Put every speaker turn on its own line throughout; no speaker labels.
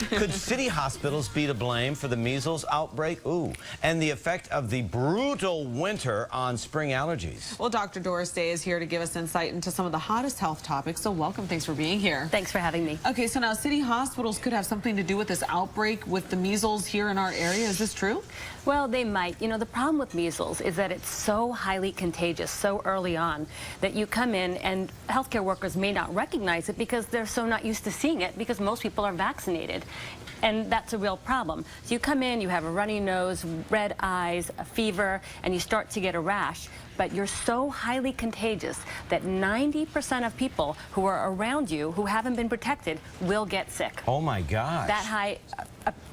Could city hospitals be to blame for the measles outbreak? Ooh, and the effect of the brutal winter on spring allergies.
Well, Dr. Doris Day is here to give us insight into some of the hottest health topics. So welcome. Thanks for being here.
Thanks for having me.
Okay, so now city hospitals could have something to do with this outbreak with the measles here in our area. Is this true?
Well, they might. You know, the problem with measles is that it's so highly contagious so early on that you come in and healthcare workers may not recognize it because they're so not used to seeing it because most people are vaccinated. And that's a real problem. So you come in, you have a runny nose, red eyes, a fever, and you start to get a rash. But you're so highly contagious that 90% of people who are around you who haven't been protected will get sick.
Oh my gosh.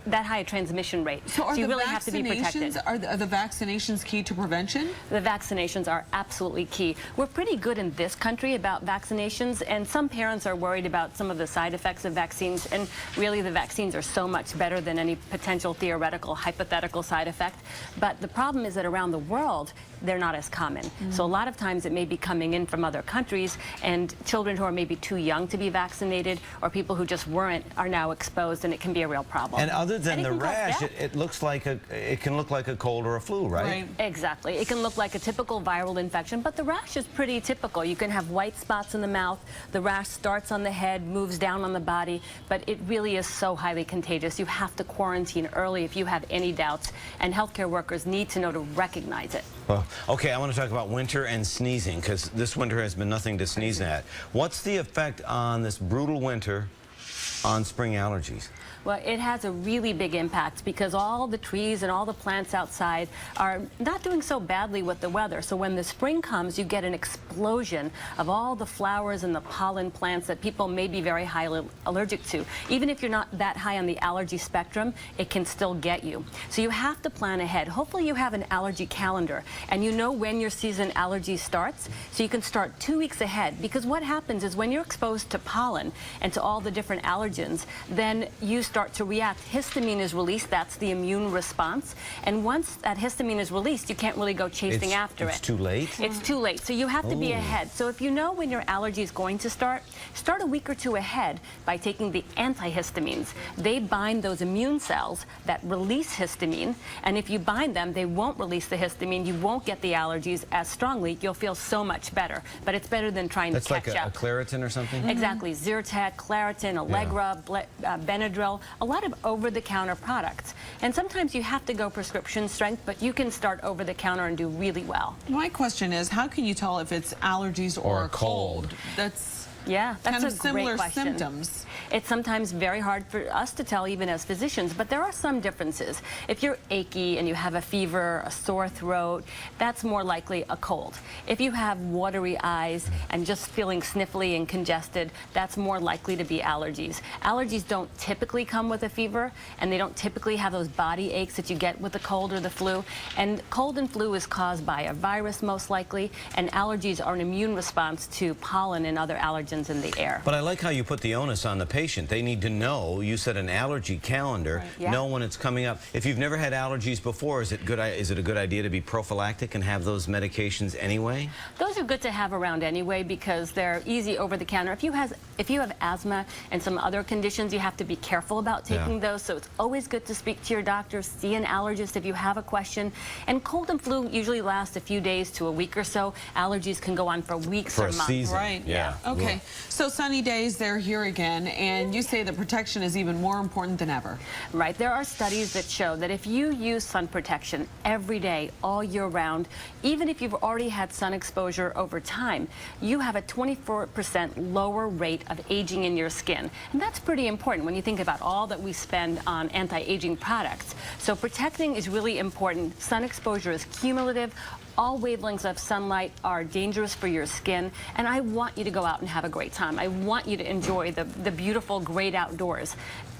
That high a transmission rate.
So
you really have to be protected.
Are the vaccinations key to prevention?
The vaccinations are absolutely key. We're pretty good in this country about vaccinations, and some parents are worried about some of the side effects of vaccines, and really the vaccines are so much better than any potential theoretical, hypothetical side effect. But the problem is that around the world, they're not as common. So a lot of times it may be coming in from other countries, and children who are maybe too young to be vaccinated or people who just weren't are now exposed, and it can be a real problem.
And other than the rash, it looks like it can look like a cold or a flu, right?
Exactly. It can look like a typical viral infection, but the rash is pretty typical. You can have white spots in the mouth. The rash starts on the head, moves down on the body, but it really is so highly contagious. You have to quarantine early if you have any doubts, and healthcare workers need to know to recognize it.
Well, okay, I want to talk about winter and sneezing, because this winter has been nothing to sneeze at. What's the effect on this brutal winter on spring allergies?
Well, it has a really big impact because all the trees and all the plants outside are not doing so badly with the weather. So when the spring comes, you get an explosion of all the flowers and the pollen plants that people may be very highly allergic to. Even if you're not that high on the allergy spectrum, it can still get you. So you have to plan ahead. Hopefully you have an allergy calendar and you know when your season allergy starts, so you can start 2 weeks ahead. Because what happens is when you're exposed to pollen and to all the different allergens, then you start to react. Histamine is released. That's the immune response. And once that histamine is released, you can't really go chasing after it.
It's too late?
It's too late. So you have to be ahead. So if you know when your allergy is going to start a week or two ahead by taking the antihistamines. They bind those immune cells that release histamine. And if you bind them, they won't release the histamine. You won't get the allergies as strongly. You'll feel so much better. But it's better than trying to catch up.
That's like a Claritin or something?
Exactly. Zyrtec, Claritin, Allegra, Benadryl, a lot of over-the-counter products. And sometimes you have to go prescription strength, but you can start over-the-counter and do really well.
My question is, how can you tell if it's allergies or a cold? That's
kind of
similar
great question.
symptoms.
It's sometimes very hard for us to tell even as physicians, but there are some differences. If you're achy and you have a fever, a sore throat, that's more likely a cold. If you have watery eyes and just feeling sniffly and congested, that's more likely to be allergies. Allergies don't typically come with a fever, and they don't typically have those body aches that you get with the cold or the flu. And cold and flu is caused by a virus most likely, and allergies are an immune response to pollen and other allergens in the air.
But I like how you put the onus on the patient. They need to know, you said an allergy calendar, know when it's coming up. If you've never had allergies before, is it a good idea to be prophylactic and have those medications anyway?
Those are good to have around anyway because they're easy over the counter. If you have asthma and some other conditions, you have to be careful about taking those. So it's always good to speak to your doctor, see an allergist if you have a question. And cold and flu usually last a few days to a week or so. Allergies can go on for weeks or months.
For a season.
Right.
Yeah.
Okay. So sunny days, they're here again, and you say that protection is even more important than ever.
Right. There are studies that show that if you use sun protection every day, all year round, even if you've already had sun exposure over time, you have a 24% lower rate of aging in your skin. And that's pretty important when you think about all that we spend on anti-aging products. So protecting is really important. Sun exposure is cumulative. All wavelengths of sunlight are dangerous for your skin, and I want you to go out and have a great time. I want you to enjoy the beautiful, great outdoors.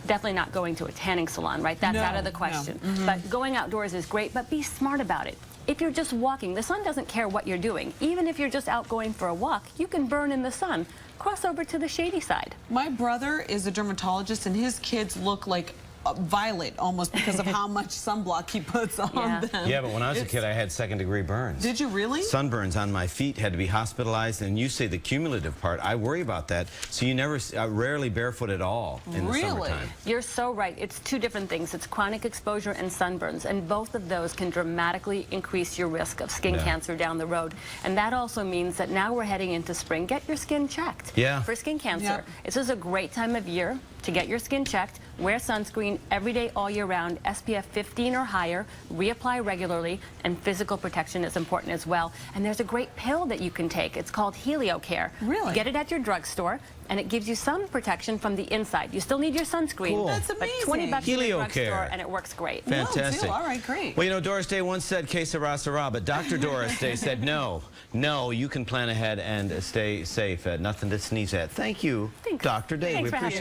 Definitely not going to a tanning salon, right? That's out of the question. But going outdoors is great, but be smart about it. If you're just walking, the sun doesn't care what you're doing. Even if you're just out going for a walk, you can burn in the sun. Cross over to the shady side.
My brother is a dermatologist, and his kids look like violet almost because of how much sunblock he puts on them.
Yeah, but when I was a kid, I had second-degree burns.
Did you really?
Sunburns on my feet, had to be hospitalized, and you say the cumulative part. I worry about that, so you never, rarely barefoot at all in the summertime.
You're so right. It's two different things. It's chronic exposure and sunburns, and both of those can dramatically increase your risk of skin cancer down the road. And that also means that now we're heading into spring. Get your skin checked for skin cancer. This is a great time of year to get your skin checked. Wear sunscreen every day, all year round, SPF 15 or higher, reapply regularly, and physical protection is important as well. And there's a great pill that you can take. It's called HelioCare.
Really?
Get it at your drugstore, and it gives you sun protection from the inside. You still need your sunscreen.
Cool.
That's amazing.
But 20 bucks at the drugstore,
HelioCare.
and it works great.
Fantastic.
All right, great.
Well, you know, Doris Day once said que sera, sera, but Dr. Doris Day said no, you can plan ahead and stay safe. Nothing to sneeze at. Thank you,
Thanks.
Dr. Day.
Thanks
We
for having
appreciate